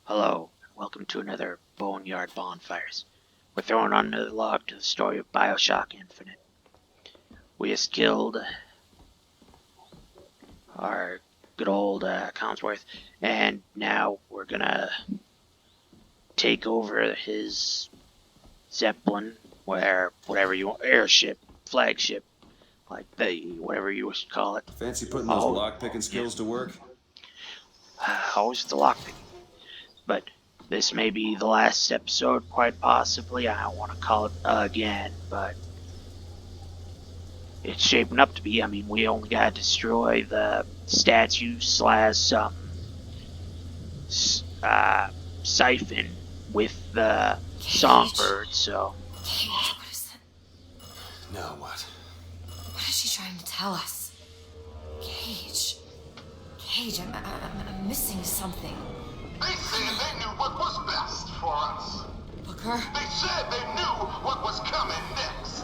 Hello, and welcome to another Boneyard Bonfires. We're throwing on another log to the story of Bioshock Infinite. We have killed our good old Collinsworth, and now we're gonna take over his Zeppelin, whatever you want, airship, flagship, whatever you wish to call it. Fancy putting those lock-picking skills to work? Always the lockpicking. But this may be the last episode, quite possibly. I don't want to call it again, but it's shaping up to be. I mean, we only got to destroy the statue / siphon with the songbird, so... Cage, what is that? Now what? What is she trying to tell us? Cage. Cage, I'm missing something. They said they knew what was best for us. Booker? They said they knew what was coming next.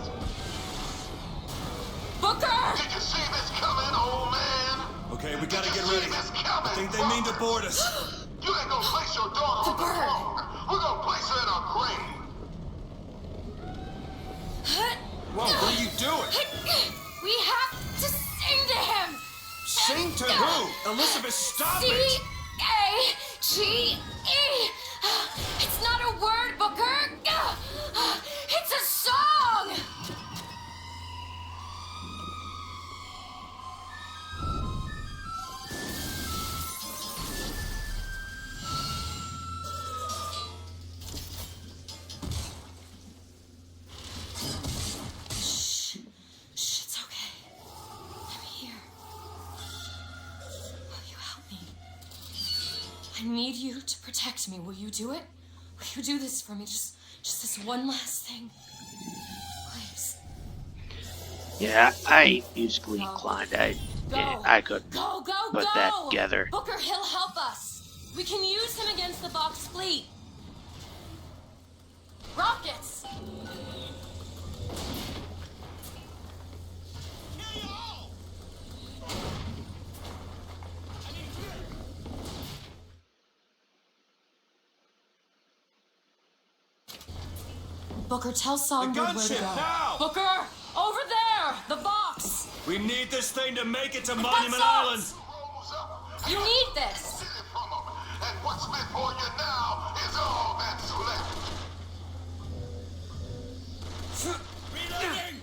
Booker! Did you see this coming, old man? Okay, we gotta Did get you ready. see this coming, I think they mean to board us. You ain't gonna place your daughter on the bird. floor. We're gonna place her in a grave. Whoa, what are you doing? We have to sing to him! Sing to who? Elizabeth, stop it! C-A-G-E! It's not a word, Booker! It's a song! Shh, it's okay. I'm here. Will you help me? I need you to protect me. Will you do it? Will you do this for me? Just this one last thing. Please. Yeah, I ain't musically inclined. I could Go, put that together. Booker, he'll help us. We can use him against the Box fleet. Rockets! Booker, tell Songbird where to gunship, go. now! Booker, over there! The box! We need this thing to make it to got Monument socks. Island! You need this! Sit it from 'em. And what's before you now is all that's left. Reloading!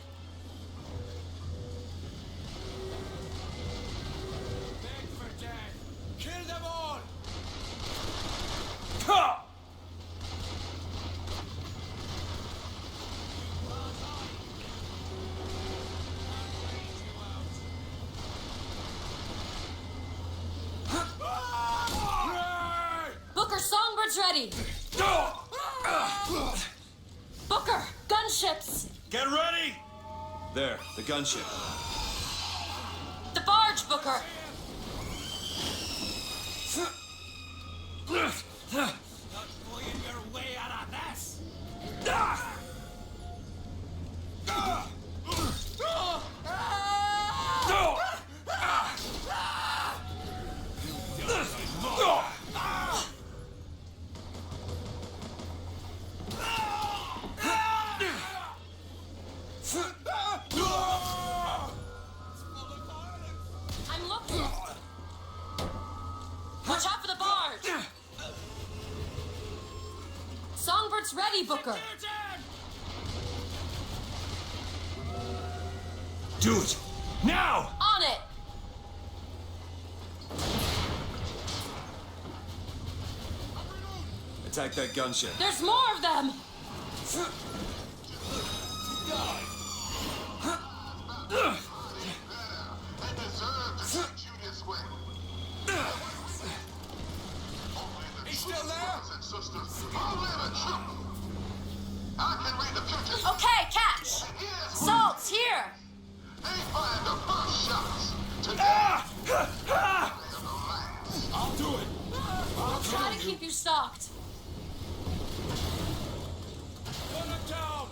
Beg for death! Kill them all! Ha! Booker, Songbird's ready! Booker, gunships! Get ready! There, the gunship. The barge, Booker! Not going your way out of this! I'm looking! Watch out for the barge! Songbird's ready, Booker! Do it! Now! On it! Attack that gunship. There's more of them! They deserve to treat you this way. Only the He's true still there? brothers and sisters. Only the truth. I can read the future. Okay, catch! And here's Salt's here! They fired the first shots. Today, they are the last. I'll do it! I'll try to keep you stocked. Put him down!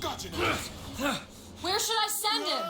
Gotcha now! Where should I send him?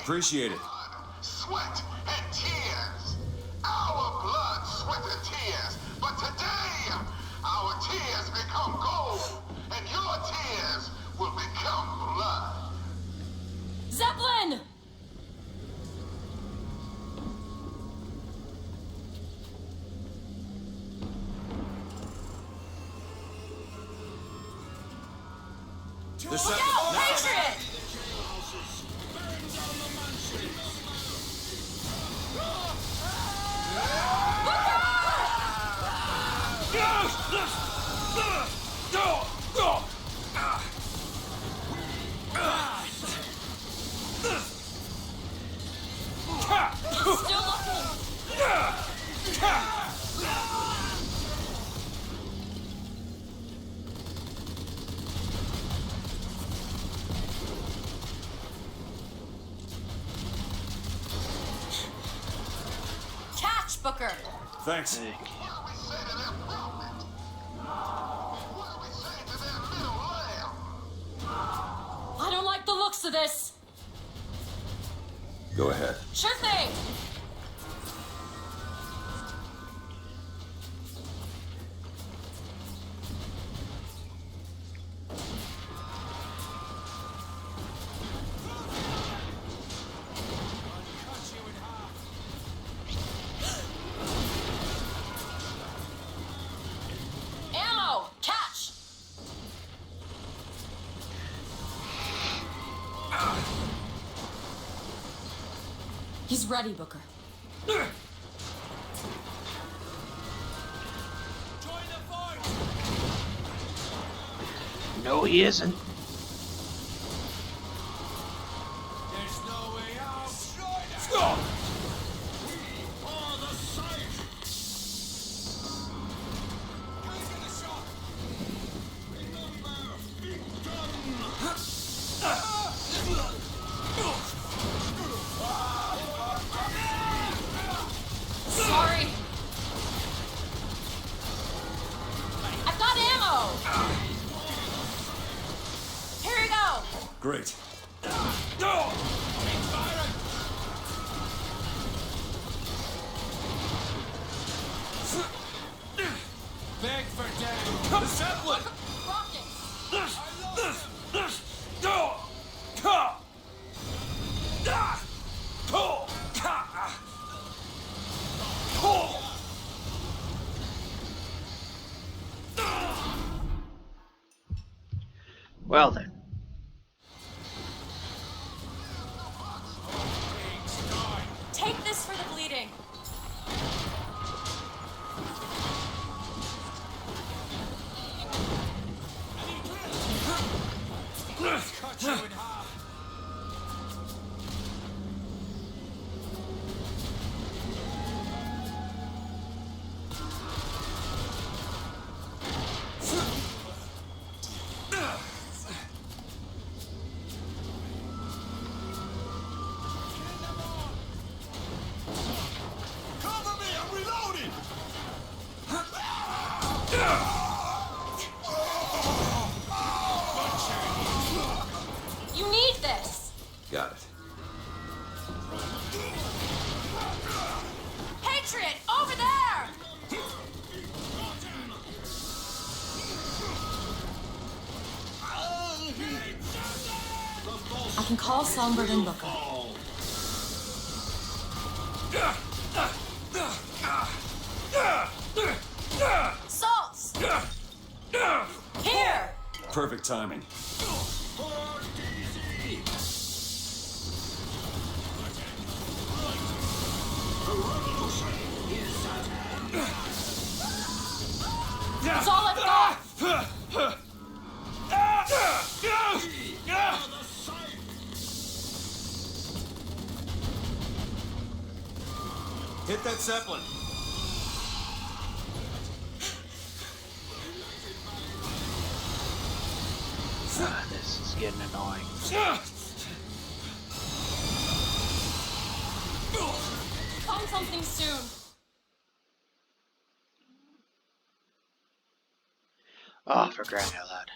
Appreciate it. Sweat and tears. Our blood, sweat, and tears. But today, our tears become gold, and your tears will become blood. Zeppelin! This Look out, Patriot! Still looking. Catch, Booker. Thanks. Thank you. What do we say to their prophet? What do we say to their little lamb? I don't like the looks of this. Go ahead. Sure thing. Ammo! Catch! He's ready, Booker. Join the fight! No, he isn't. There's no way out! Stop! We are the sight! Can't get a shot! Remember, big Sorry. I've got ammo. Here we go. Great. Beg for Dan! The Zeppelin! Rockets. Well then. Take this for the bleeding. Cut you in half! Cover me! I'm reloading! You need this. Got it. Patriot, over there. I can call Songbird and Booker. Salts! Here! Perfect timing. That's all I've got! Hit that Zeppelin. This is getting annoying. Find something soon. Oh, for crying out loud.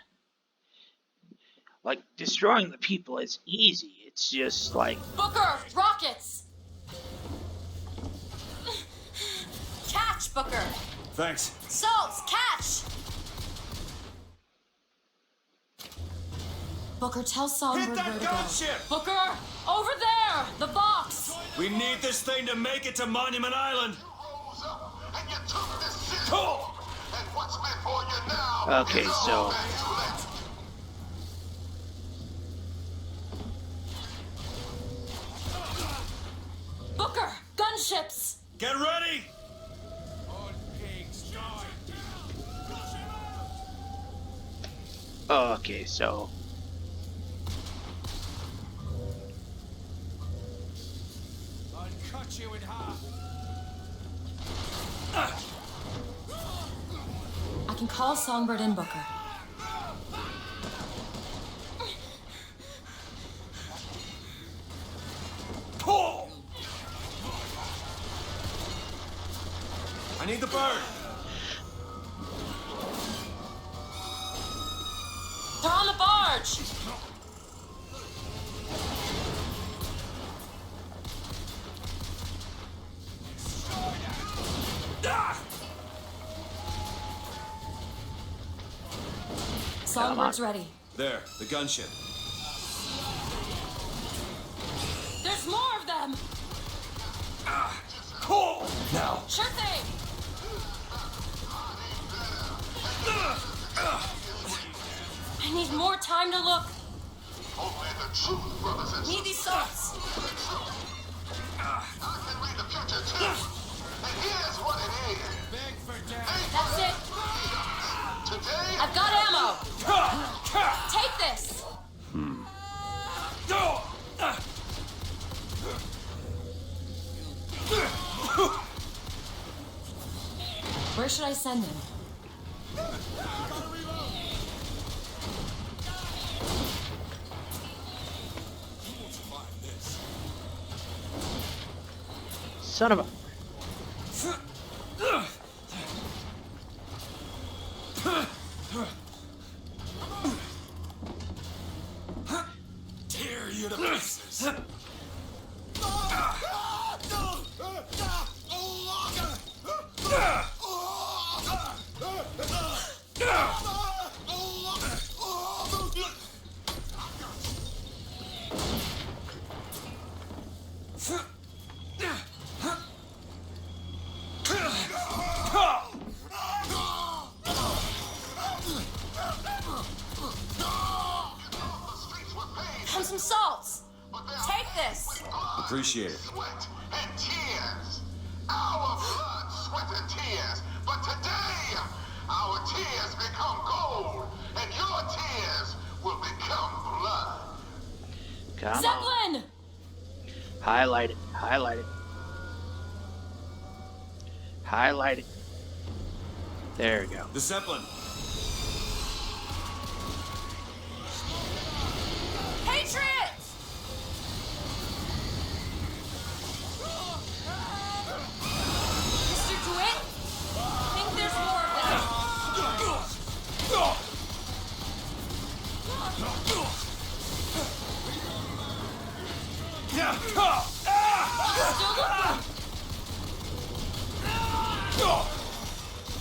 Like, destroying the people is easy. it's just like, Booker, rockets! Catch, Booker! Thanks. Salts, catch! Booker, tell Songbird Hit that where to go. gunship! Booker, over there! The box! We need this thing to make it to Monument Island. Rose up and you took this city. Cool. And what's before you now Okay, is so- all that you left. Booker, gunships! Get ready. All pigs die. okay, so I'll cut you in half. I can call Songbird and Booker. Pull. I need the bird. They're on the barge! Ah! Songbird's ready. There, the gunship. There's more of them! Cool. Now. Sure thing! I need more time to look. Only the truth, brothers and Need these salts. I can read the future too. And here's what it is. Beg for death. That's it. Today, I've got ammo. Take this. Where should I send him? son of a. Tear you to pieces. And some salts. Take this. Appreciate it. sweat and tears. Our blood, sweat, and tears. But today, our tears become gold, and your tears will become blood. Come on. Zeppelin! Highlight it. Highlight it. Highlight it. There we go. The Zeppelin. Patriots! Mr. DeWitt? I think there's more of them. Still looking.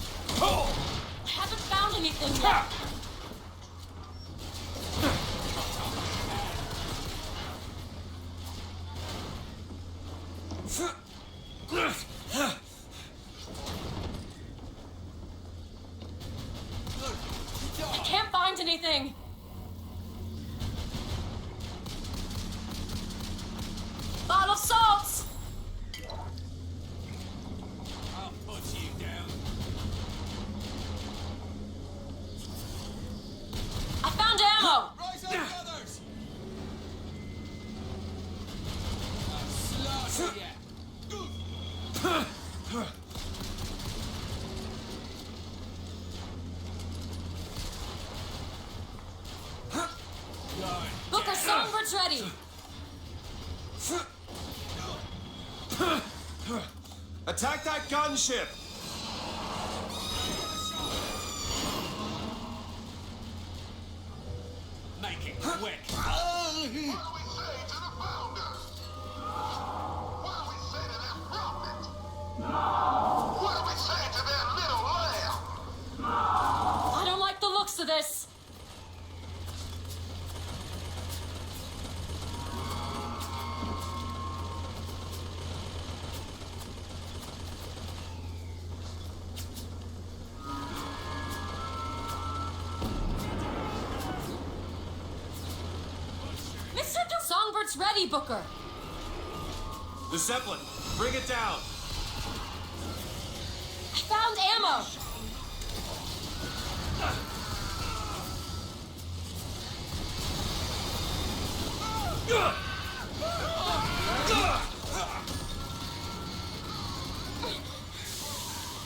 I haven't found anything yet. I can't find anything. Bottle of salts. I'll put you down. I found ammo. Rise up, brothers! I'll slaughter ya. Booker, Songbird's ready. Attack that gunship. Make it quick. What do we say to the It's ready, Booker. The Zeppelin, bring it down. I found ammo.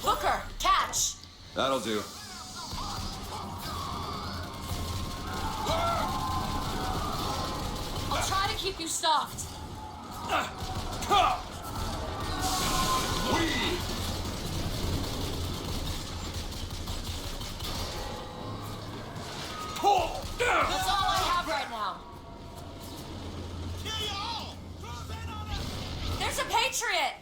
Booker, catch. That'll do. I'll try to keep you stopped. That's all I have right now. There's a Patriot!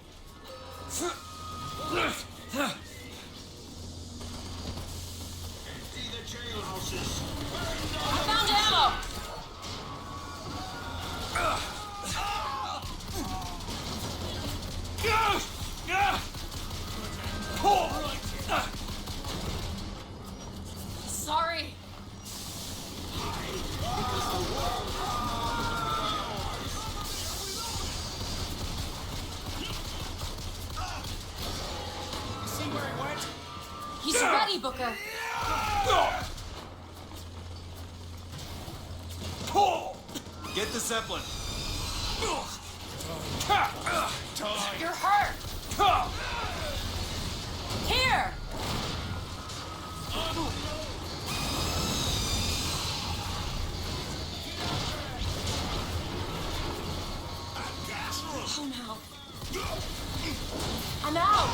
I found ammo! Sorry. See where he went? He's ready, Booker. Get the Zeppelin. You're hurt. Here. Oh no. I'm out.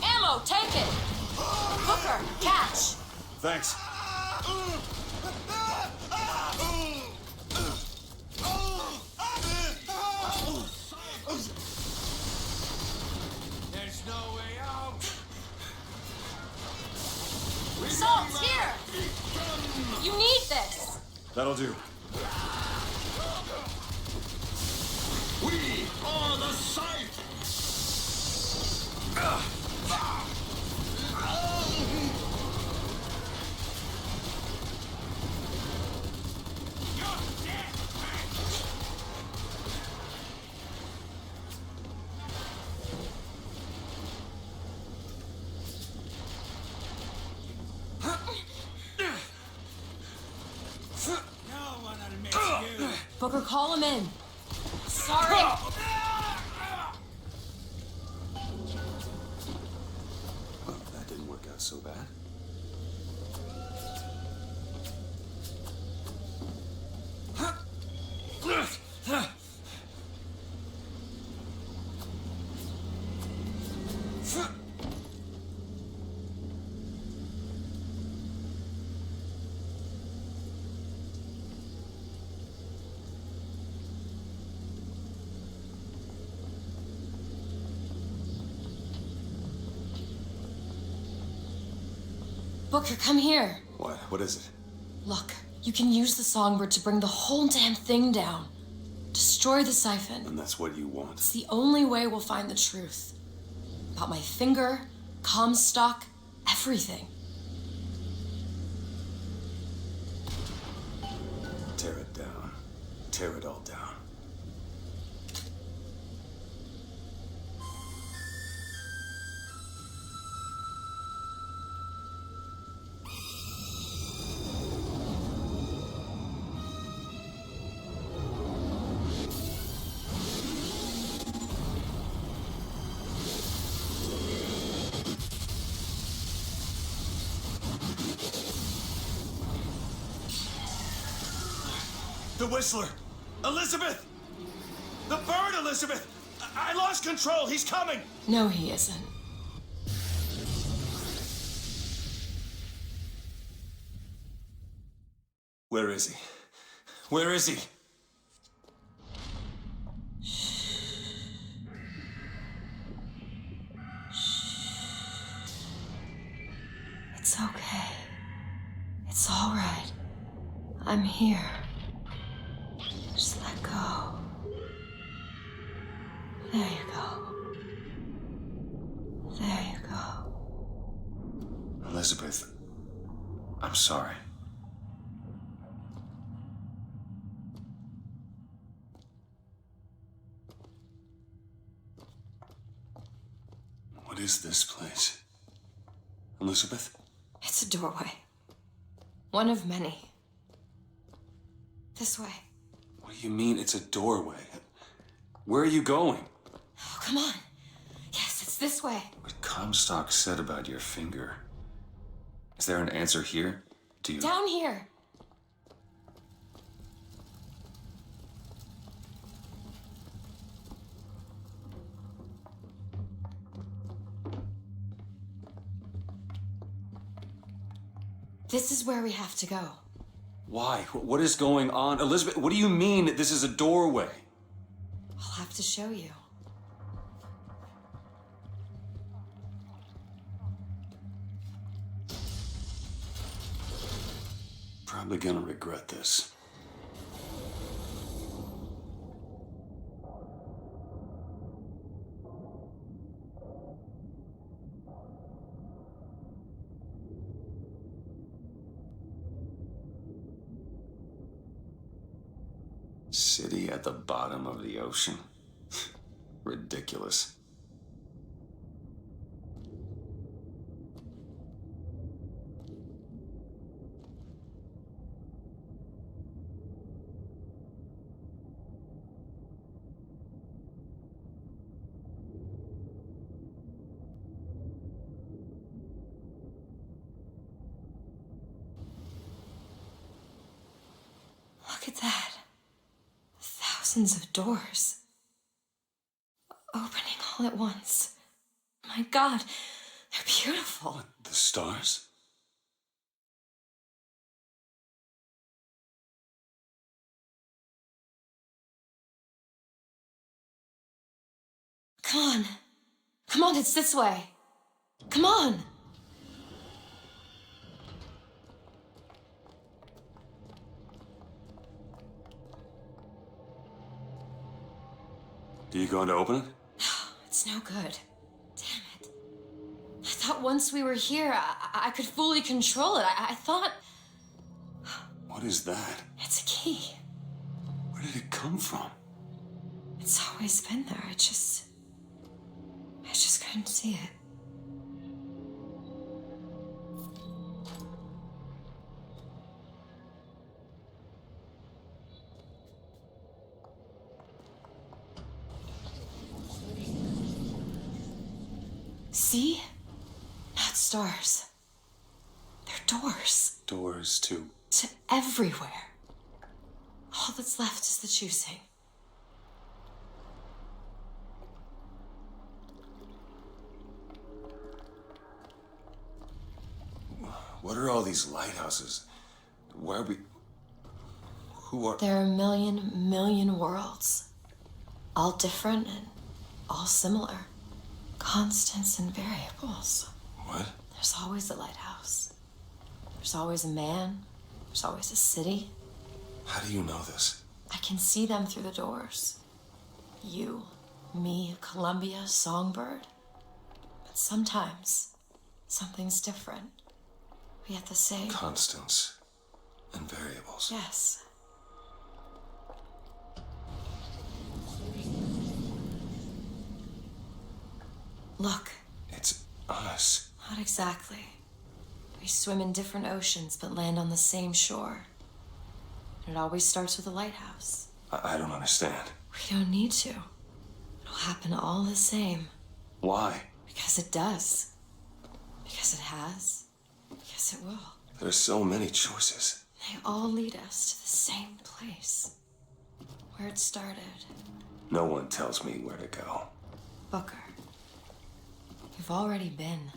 Ammo, take it. Booker, catch. Thanks. There's no way out. Salt's here. You need this. That'll do. We are the site! No one admits you. Booker, call him in. Sorry. Well, that didn't work out so bad. Booker, come here. What? What is it? Look, you can use the songbird to bring the whole damn thing down. Destroy the siphon. And that's what you want. It's the only way we'll find the truth. About my finger, Comstock, everything. Tear it down. Tear it all down. The Whistler! Elizabeth! The bird, Elizabeth! I lost control! He's coming! No, he isn't. Where is he? Where is he? It's okay. It's all right. I'm here. Just let go. There you go. There you go. Elizabeth, I'm sorry. What is this place? Elizabeth? It's a doorway. One of many. This way. What do you mean it's a doorway? Where are you going? Oh, come on. Yes, it's this way. What Comstock said about your finger. Is there an answer here? Do you... Down here. This is where we have to go. Why? What is going on? Elizabeth, what do you mean this is a doorway? I'll have to show you. Probably gonna regret this. City at the bottom of the ocean. Ridiculous. Look at that. Thousands of doors. Opening all at once. My God, they're beautiful. The stars? Come on. Come on, it's this way. Come on. Are you going to open it? It's no good. Damn it. I thought once we were here, I could fully control it. I thought... What is that? It's a key. Where did it come from? It's always been there. I just couldn't see it. See? Not stars. They're doors. Doors to... To everywhere. All that's left is the choosing. What are all these lighthouses? Why are we... Who are... There are a million worlds. All different and all similar. Constants and variables. What? There's always a lighthouse. There's always a man. There's always a city. How do you know this? I can see them through the doors. You, me, Columbia, Songbird. But sometimes, something's different. Yet the same. Constants and variables. Yes. Look. It's us. Not exactly. We swim in different oceans but land on the same shore. And it always starts with a lighthouse. I don't understand. We don't need to. It'll happen all the same. Why? Because it does. Because it has. Because it will. There's so many choices. They all lead us to the same place. Where it started. No one tells me where to go. Booker. You've already been.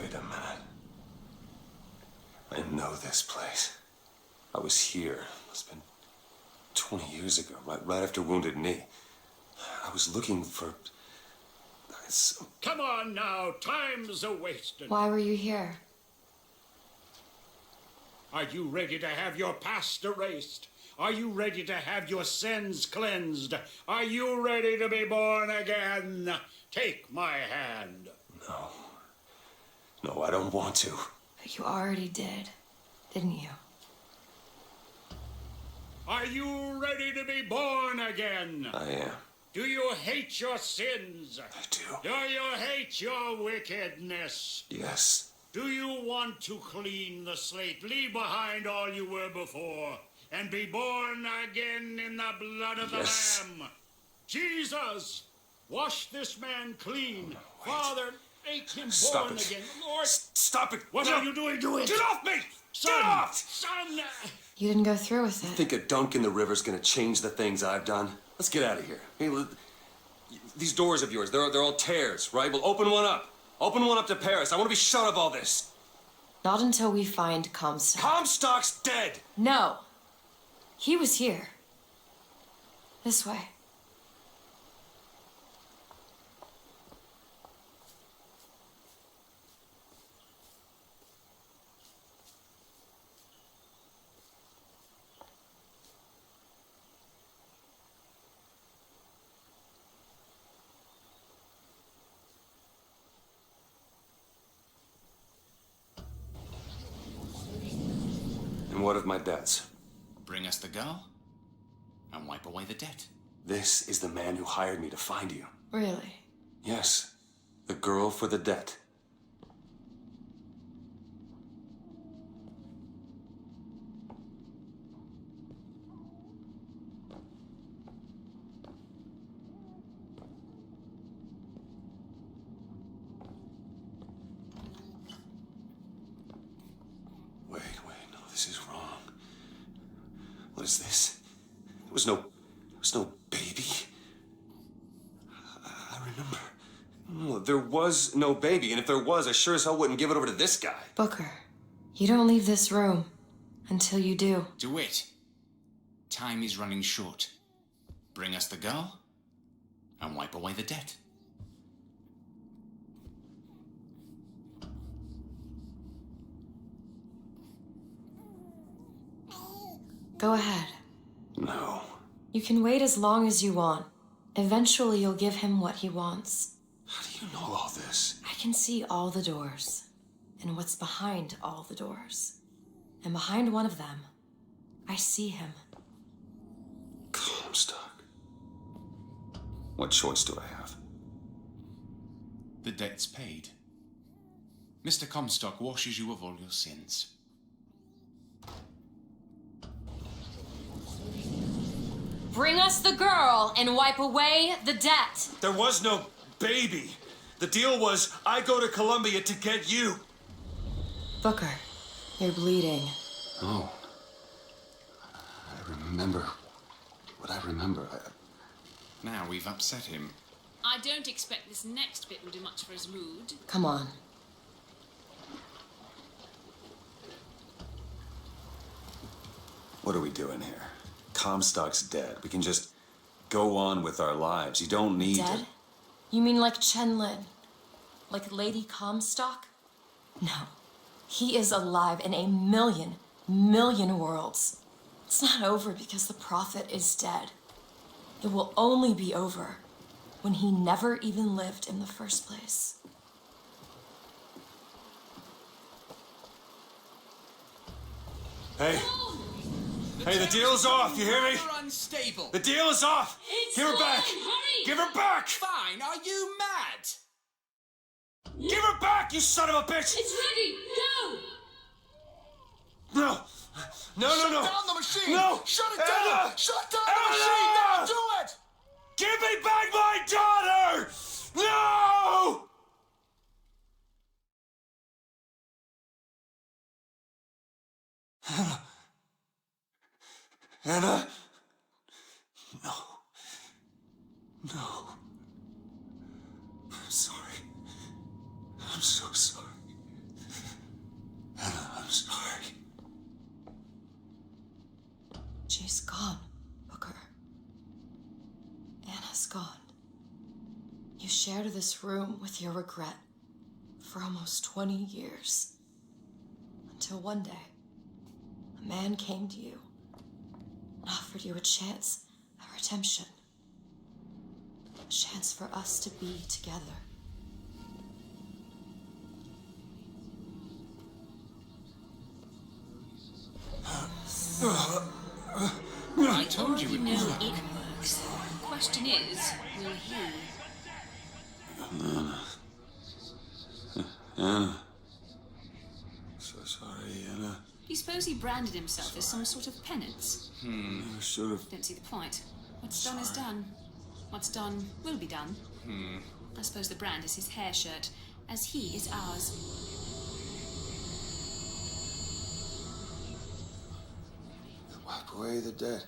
Wait a minute. I know this place. I was here. It's been 20 years ago, right after Wounded Knee. I was looking for... Come on now, time's a-wasting. Why were you here? Are you ready to have your past erased? Are you ready to have your sins cleansed? Are you ready to be born again? Take my hand. No. No, I don't want to. But you already did, didn't you? Are you ready to be born again? I am. Do you hate your sins? I do. Do you hate your wickedness? Yes. Do you want to clean the slate, leave behind all you were before, and be born again in the blood of the Lamb? Jesus, wash this man clean. Wait. Father, make him Stop born it. again. Lord, Stop it. what are you doing? Do it. Get off me! Son, Get off! Son! You didn't go through with it. Think a dunk in the river's gonna change the things I've done? Let's get out of here. Hey, these doors of yours, they're all tears, right? Well, open one up. Open one up to Paris. I want to be shut of all this. Not until we find Comstock. Comstock's dead! No. He was here. This way. And what of my debts? Bring us the girl, and wipe away the debt. This is the man who hired me to find you. Really? Yes, the girl for the debt. Wait, no, this is wrong. What is this? There was no baby. I remember. No, there was no baby, and if there was, I sure as hell wouldn't give it over to this guy. Booker, you don't leave this room until you do. DeWitt, time is running short. Bring us the girl, and wipe away the debt. Go ahead. No. You can wait as long as you want. Eventually, you'll give him what he wants. How do you know all this? I can see all the doors, and what's behind all the doors. And behind one of them, I see him. Comstock. What choice do I have? The debt's paid. Mr. Comstock washes you of all your sins. Bring us the girl and wipe away the debt. There was no baby. The deal was I go to Columbia to get you. Booker, you're bleeding. Oh. I remember what I remember. Now we've upset him. I don't expect this next bit will do much for his mood. Come on. What are we doing here? Comstock's dead. We can just go on with our lives. You don't need Dead? to... You mean like Chen Lin? Like Lady Comstock? No. He is alive in a million worlds. It's not over because the prophet is dead. It will only be over when he never even lived in the first place. Hey. Hey, the deal's off. You hear me? You're unstable. The deal is off. Give her back. Give her back. Fine, are you mad? Give her back, you son of a bitch. It's ready! Go! No. No. Shut down the machine. No. Shut it Anna. down. Shut down the Anna. machine. Now do it. Give me back my daughter. No. Anna. No. No. I'm sorry. I'm so sorry. She's gone, Booker. Anna's gone. You shared this room with your regret for almost 20 years. Until one day, a man came to you and offered you a chance at redemption. A chance for us to be together. I told you it No, was. it works. The question is, will he? Anna. So sorry, Anna. Do you suppose he branded himself as some sort of penance? I should have. Don't see the point. What's done is done. What's done will be done. I suppose the brand is his hair shirt, as he is ours. Wipe away the dead.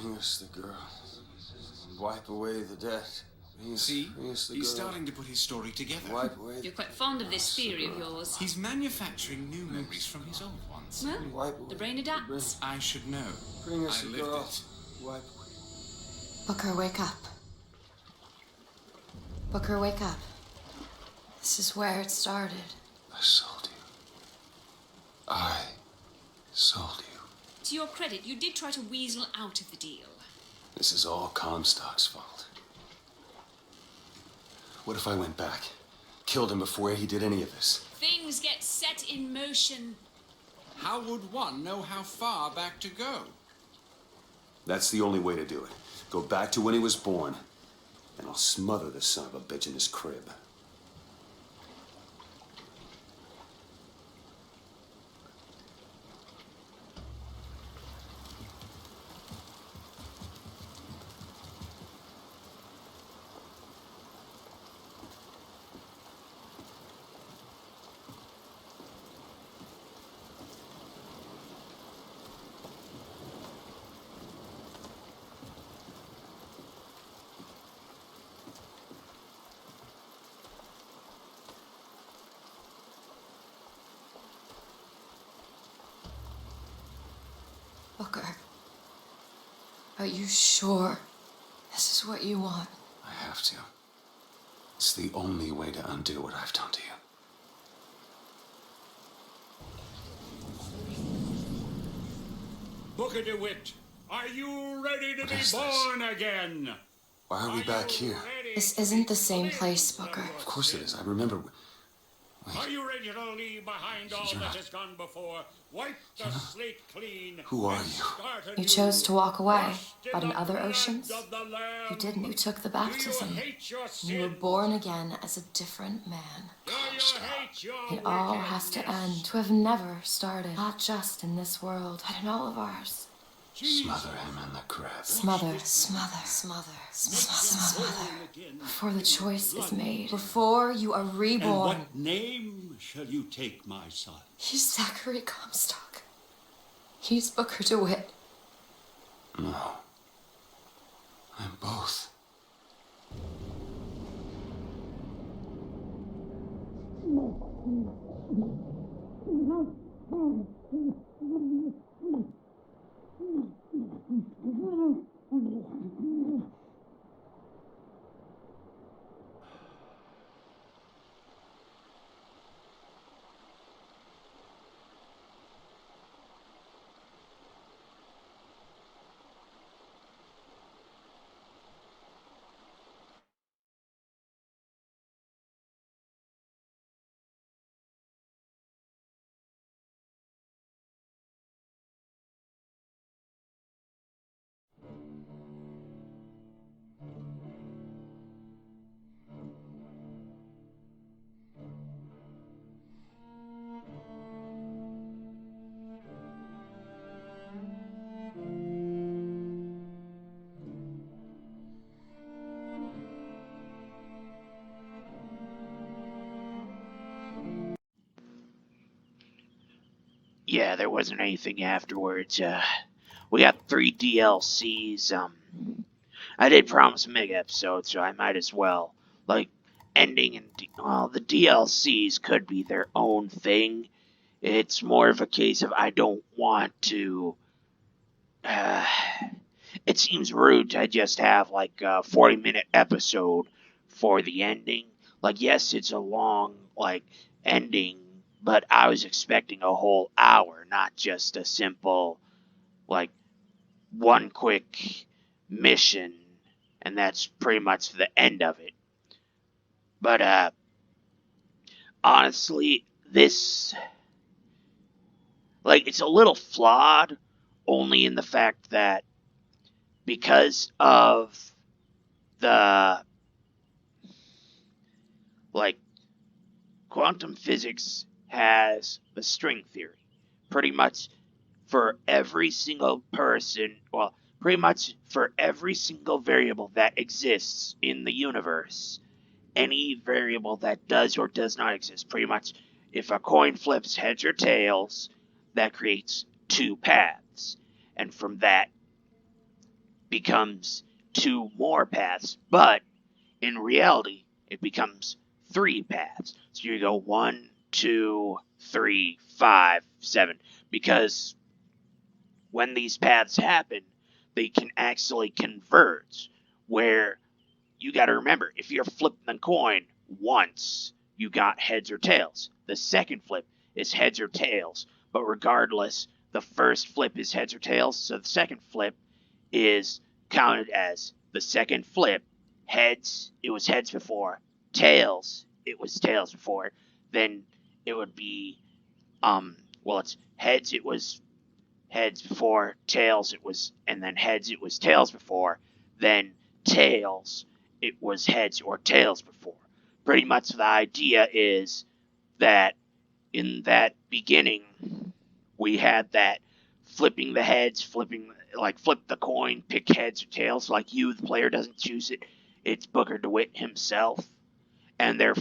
Bring us the girl. Wipe away the dead. See, Bring us the he's girl. starting to put his story together. Wipe away. You're quite fond of this theory of yours. He's manufacturing new memories from his old ones. Well, Wipe away. the brain adapts. I should know. Bring us I the lived girl. it. Wipe away. Booker, wake up. Booker, wake up. This is where it started. I sold you. I sold you. To your credit, you did try to weasel out of the deal. This is all Comstock's fault. What if I went back? Killed him before he did any of this? Things get set in motion. How would one know how far back to go? That's the only way to do it. Go back to when he was born, and I'll smother the son of a bitch in his crib. Booker, are you sure this is what you want? I have to. It's the only way to undo what I've done to you. Booker DeWitt, are you ready to What be is this? born again? Why are we back you here? ready This isn't the to same live place, the Booker. Of course it is. I remember. Are you ready to leave behind all You're that not- has gone before? Wipe the slate clean. Who are and you? start You anew. chose to walk away, Washed but in the other blood oceans, of the Lamb. you didn't. You took the Do you baptism. hate your You were sins? born again as a different man. Do you hate your It all has to wickedness? end, to have never started. Not just in this world, but in all of ours. Smother him in the crib. Smother, smother, smother, smother. Born again. Before the choice is made, before you are And reborn. what name shall you take, my son? He's Zachary Comstock. He's Booker DeWitt. No. I'm both. Yeah, there wasn't anything afterwards. We got 3 DLCs. I did promise a mega episode, so I might as well. Like, ending and well, the DLCs could be their own thing. It's more of a case of I don't want to uh, it seems rude to just have like a 40-minute episode for the ending. Like, yes, it's a long, like, ending, but I was expecting a whole hour, not just a simple, like, one quick mission, and that's pretty much the end of it. But, honestly, this, like, it's a little flawed, only in the fact that because of the, like, quantum physics has the string theory. Pretty much for every single person, well, pretty much for every single variable that exists in the universe, any variable that does or does not exist, pretty much if a coin flips heads or tails, that creates two paths. And from that becomes two more paths. But in reality, it becomes three paths. So you go 1, 2, 3, 5, 7. Because when these paths happen, they can actually converge. Where you got to remember, if you're flipping the coin once, you got heads or tails. The second flip is heads or tails. But regardless, the first flip is heads or tails. So the second flip is counted as the second flip. Heads, it was heads before. Tails, it was tails before. Then it would be, well, it's heads, it was heads before. Tails, it was, and then heads, it was tails before. Then tails, it was heads or tails before. Pretty much the idea is that in that beginning, we had that flipping the heads, flipping, like, flip the coin, pick heads or tails. Like, you, the player, doesn't choose it. It's Booker DeWitt himself. And they're,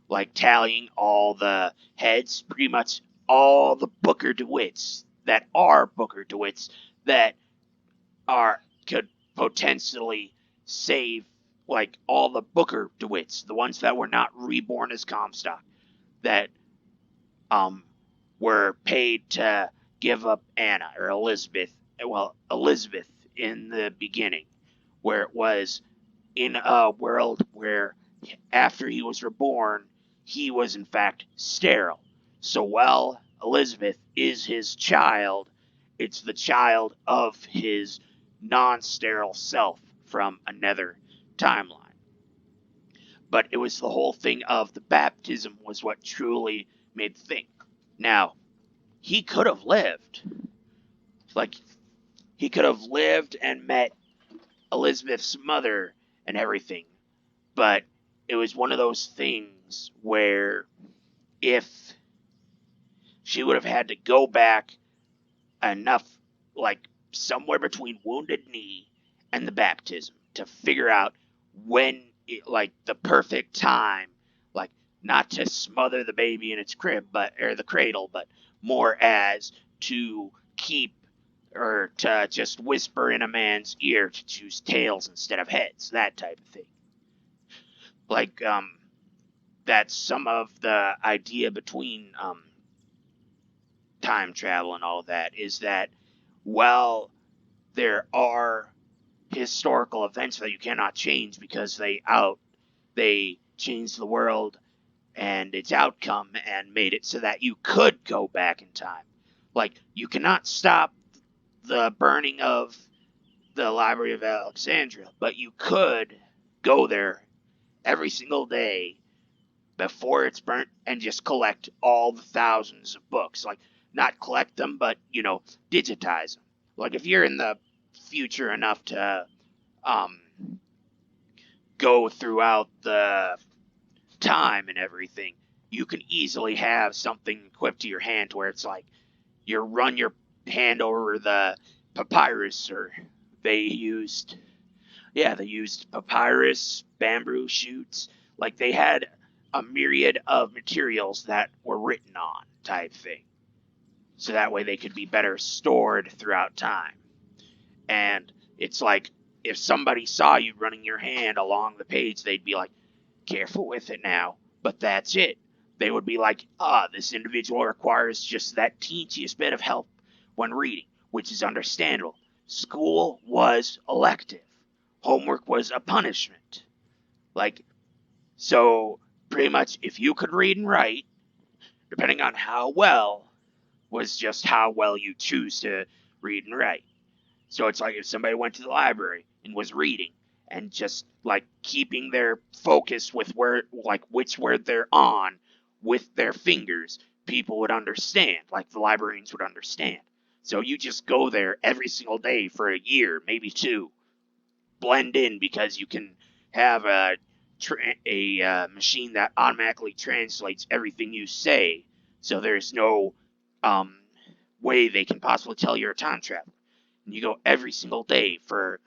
like, tallying all the heads, pretty much all the Booker DeWitts that are Booker DeWitts that could potentially save, like, all the Booker DeWitts, the ones that were not reborn as Comstock, that were paid to give up Anna or Elizabeth. Well, Elizabeth in the beginning, where it was in a world where after he was reborn, he was in fact sterile. So while Elizabeth is his child, it's the child of his non sterile self from another timeline. But it was the whole thing of the baptism was what truly made the thing. Now, he could have lived. Like, he could have lived and met Elizabeth's mother and everything. But it was one of those things where if she would have had to go back enough, like somewhere between Wounded Knee and the baptism to figure out when, like, the perfect time, like, not to smother the baby in its crib, but, or the cradle, but more as to keep, or to just whisper in a man's ear to choose tails instead of heads, that type of thing. Like, that's some of the idea between, time travel and all that, is that, well, there are historical events that you cannot change because they changed the world and its outcome and made it so that you could go back in time. Like, you cannot stop the burning of the Library of Alexandria, but you could go there every single day before it's burnt and just collect all the thousands of books. Like, not collect them, but, digitize them. Like, if you're in the future enough to um, go throughout the time and everything, you can easily have something equipped to your hand where it's like you run your hand over the papyrus, or they used papyrus, bamboo shoots. Like, they had a myriad of materials that were written on, type thing. So that way they could be better stored throughout time. And it's like, if somebody saw you running your hand along the page, they'd be like, careful with it now. But that's it. They would be like, this individual requires just that teensiest bit of help when reading, which is understandable. school was elective. Homework was a punishment. Like, so pretty much if you could read and write, depending on how well, was just how well you choose to read and write. So it's like if somebody went to the library and was reading and just like keeping their focus with where, like which word they're on with their fingers, people would understand, like the librarians would understand. So you just go there every single day for a year, maybe two, blend in because you can have a machine that automatically translates everything you say. So there's no um, way they can possibly tell you're a time traveler. And you go every single day for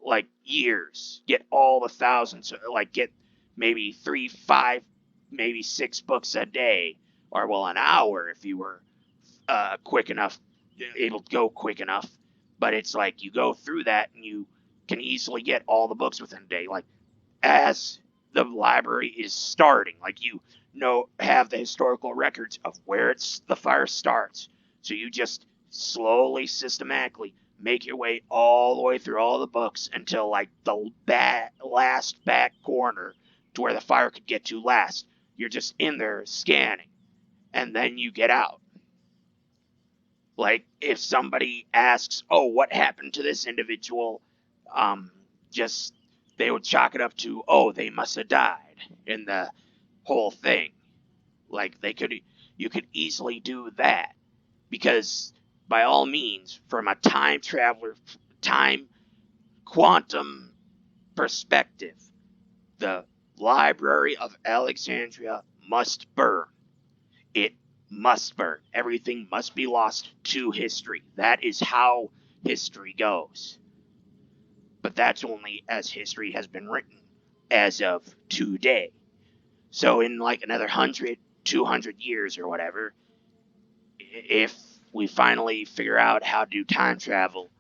like years, get all the thousands, like get maybe 3, 5, maybe 6 books a day, or well, an hour if you were quick enough, able to go quick enough. But it's like you go through that and you can easily get all the books within a day. Like as the library is starting, like you have the historical records of where the fire starts. So you just slowly, systematically make your way all the way through all the books until like the last back corner to where the fire could get to last. You're just in there scanning, and then you get out. Like if somebody asks, "Oh, what happened to this individual?" Just they would chalk it up to, "Oh, they must have died," in the whole thing. Like you could easily do that because, by all means, from a time quantum perspective, the Library of Alexandria must burn. It must burn. Everything must be lost to history. That is how history goes. But that's only as history has been written as of today. So in like another 100, 200 years or whatever, if we finally figure out how to do time travel,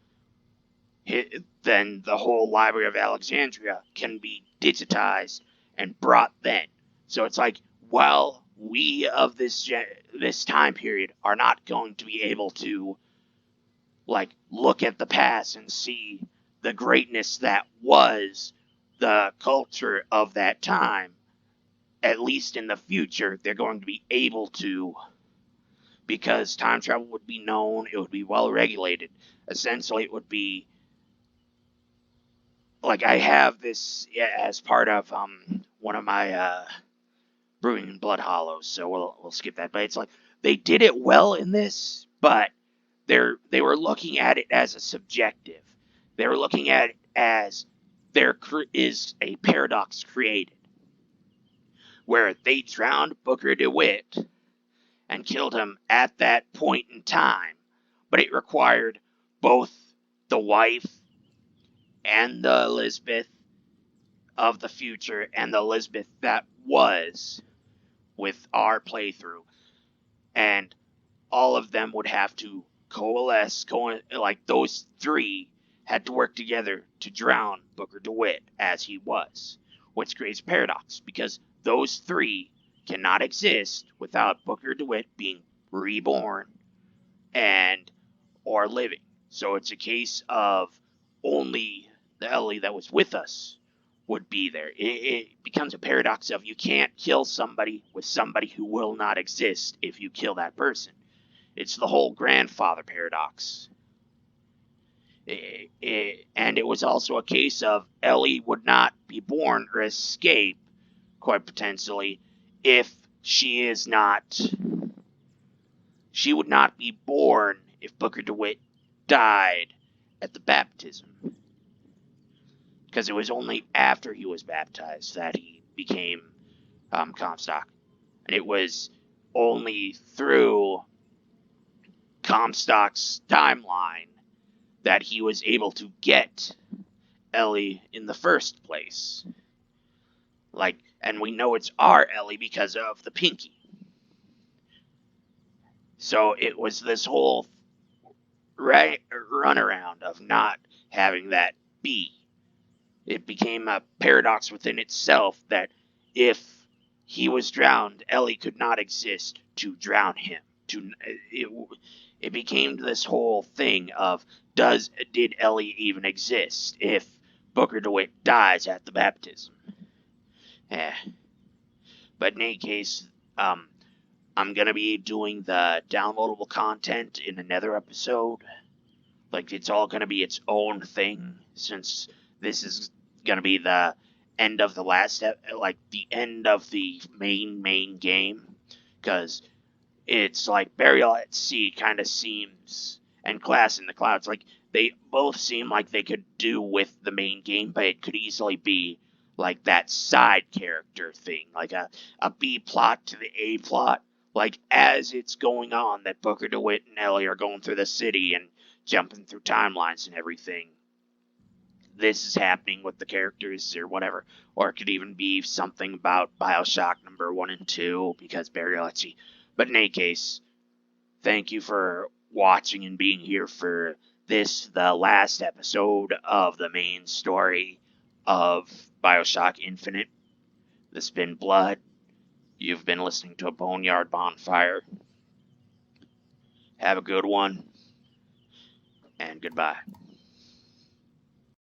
then the whole Library of Alexandria can be digitized and brought then. So it's like, while we of this time period are not going to be able to like look at the past and see the greatness that was the culture of that time, at least in the future, they're going to be able to, because time travel would be known, it would be well regulated. Essentially, it would be like I have this as part of one of my Brewing Blood Hollows, so we'll skip that. But it's like they did it well in this, but they were looking at it as a subjective. They were looking at it as there is a paradox created, where they drowned Booker DeWitt and killed him at that point in time, but it required both the wife and the Elizabeth of the future and the Elizabeth that was with our playthrough, and all of them would have to coalesce, like those three had to work together to drown Booker DeWitt as he was, which creates a paradox because those three cannot exist without Booker DeWitt being reborn and or living. So it's a case of only the Ellie that was with us would be there. It becomes a paradox of you can't kill somebody with somebody who will not exist if you kill that person. It's the whole grandfather paradox. And it was also a case of Ellie would not be born or escape, quite potentially, if she would not be born if Booker DeWitt died at the baptism. Because it was only after he was baptized that he became Comstock. And it was only through Comstock's timeline that he was able to get Ellie in the first place. Like, and we know it's our Ellie because of the pinky. So it was this whole runaround of not having that be. It became a paradox within itself that if he was drowned, Ellie could not exist to drown him. to it became this whole thing of did Ellie even exist if Booker DeWitt dies at the baptism? Eh. But in any case, I'm gonna be doing the downloadable content in another episode. Like, it's all gonna be its own thing, since this is gonna be the end of the the end of the main game. Because it's like Burial at Sea kind of seems, and Glass in the Clouds, like, they both seem like they could do with the main game, but it could easily be like that side character thing, like a B plot to the A plot, like as it's going on, that Booker DeWitt and Ellie are going through the city and jumping through timelines and everything. This is happening with the characters or whatever. Or it could even be something about Bioshock number 1 and 2, because Burial at Sea. But in any case, thank you for watching and being here for this, the last episode of the main story of Bioshock Infinite. This has been Blood. You've been listening to a Boneyard Bonfire. Have a good one, and goodbye.